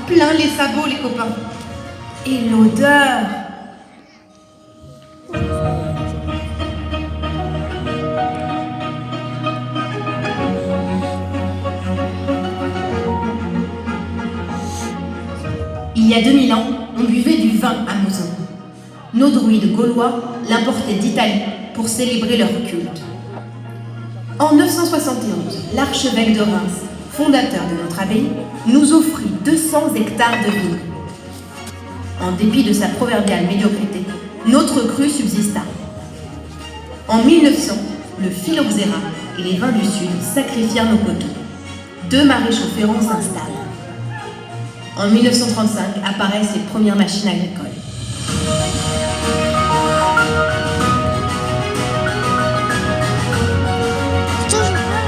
plein les sabots, les copains. Et l'odeur! Il y a 2000 ans, on buvait du vin à Mouzon. Nos druides gaulois l'importaient d'Italie pour célébrer leur culte. En 971, l'archevêque de Reims, fondateur de notre abbaye, nous offrit 200 hectares de vignes. En dépit de sa proverbiale médiocrité, notre cru subsista. En 1900, le phylloxéra et les vins du Sud sacrifièrent nos coteaux. 2 maréchaux ferrants s'installent. En 1935 apparaissent les premières machines agricoles.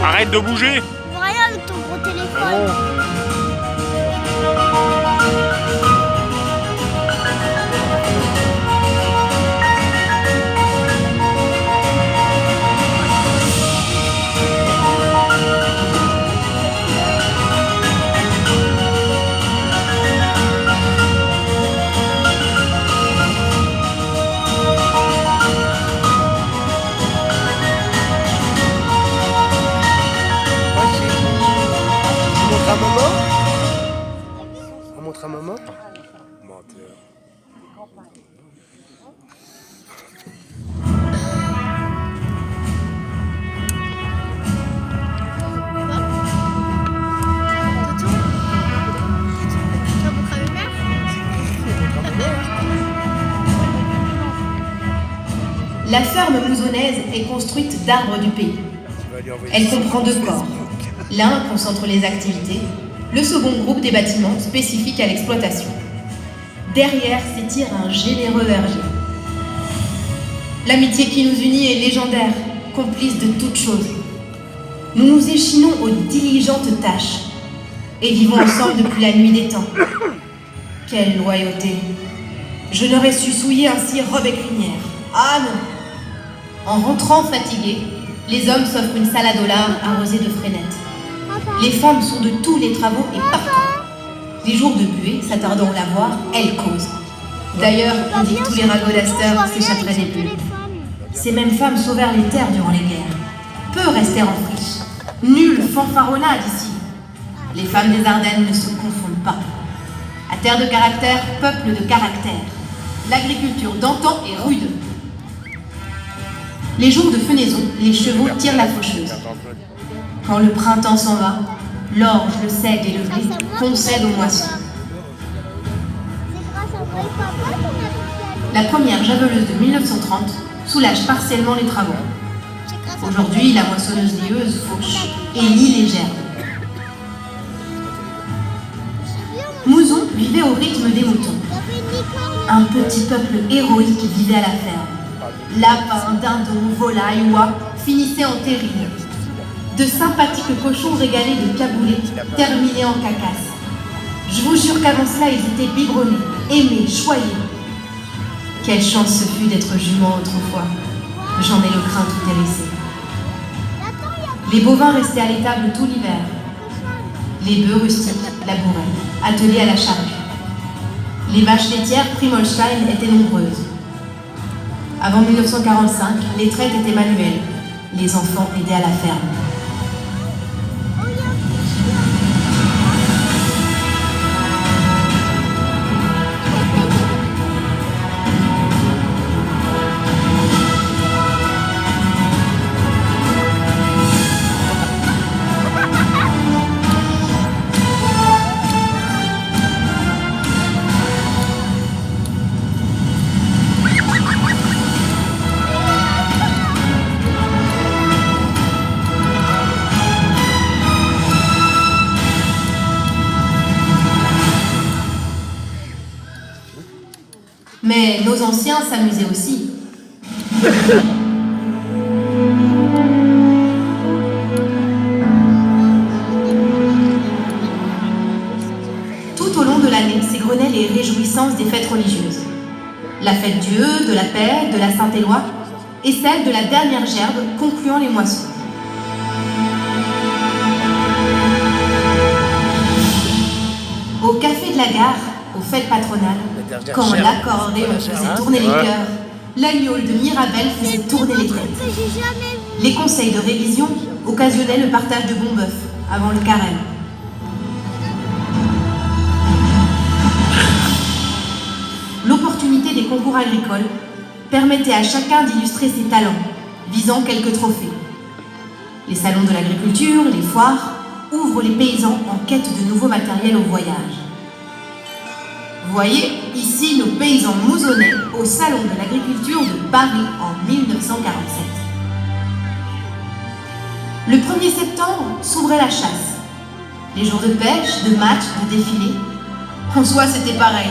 Arrête de bouger! Rien avec ton gros téléphone. À maman? On montre à maman? Menteur. La ferme mouzonnaise est construite d'arbres du pays. Elle comprend 2 corps. L'un concentre les activités, le second groupe des bâtiments spécifiques à l'exploitation. Derrière s'étire un généreux verger. L'amitié qui nous unit est légendaire, complice de toutes choses. Nous nous échinons aux diligentes tâches et vivons ensemble depuis la nuit des temps. Quelle loyauté! Je n'aurais su souiller ainsi robe et crinière. Ah non! En rentrant fatigués, les hommes s'offrent une salade au lard arrosée de freinettes. Les femmes sont de tous les travaux et partout. Les jours de buée, s'attardant à la voir, elles causent. D'ailleurs, on dit que tous les ragots d'Astor s'échapperaient des bulles. Ces mêmes femmes sauvèrent les terres durant les guerres. Peu restèrent en friche. Nulle fanfaronnade ici. Les femmes des Ardennes ne se confondent pas. À terre de caractère, peuple de caractère. L'agriculture d'antan est rude. Les jours de fenaison, les chevaux tirent la faucheuse. Quand le printemps s'en va, l'orge, le seigle et le blé concèdent aux moissons. La première javeleuse de 1930 soulage partiellement les travaux. Aujourd'hui, la moissonneuse-lieuse fauche et lie les gerbes. Mouzon vivait au rythme des moutons. Un petit peuple héroïque vivait à la ferme. Lapins, dindons, volailles, oies finissaient en terrine. De sympathiques cochons régalés de caboulés, terminés en cacasse. Je vous jure qu'avant cela, ils étaient biberonnés, aimés, choyés. Quelle chance ce fut d'être jument autrefois. J'en ai le crin tout hérissé. Les bovins restaient à l'étable tout l'hiver. Les bœufs rustiques labouraient, attelés à la charrue. Les vaches laitières Primolstein étaient nombreuses. Avant 1945, les traites étaient manuelles. Les enfants aidaient à la ferme. Mais nos anciens s'amusaient aussi. Tout au long de l'année s'égrenaient les réjouissances des fêtes religieuses. La fête Dieu, de la paix, de la Saint-Éloi, et celle de la dernière gerbe concluant les moissons. Au café la gare aux fêtes patronales, La dernière quand chère. l'accordéon La chère, faisait hein. tourner les Ouais. cœurs, l'agnole de Mirabel faisait tourner les têtes. Que j'ai jamais vu. Les conseils de révision occasionnaient le partage de bons bœufs avant le carême. L'opportunité des concours agricoles permettait à chacun d'illustrer ses talents, visant quelques trophées. Les salons de l'agriculture, les foires, ouvrent les paysans en quête de nouveaux matériels au voyage. Voyez ici nos paysans mousonnais au salon de l'agriculture de Paris en 1947. Le 1er septembre s'ouvrait la chasse. Les jours de pêche, de matchs, de défilés. En soi, c'était pareil.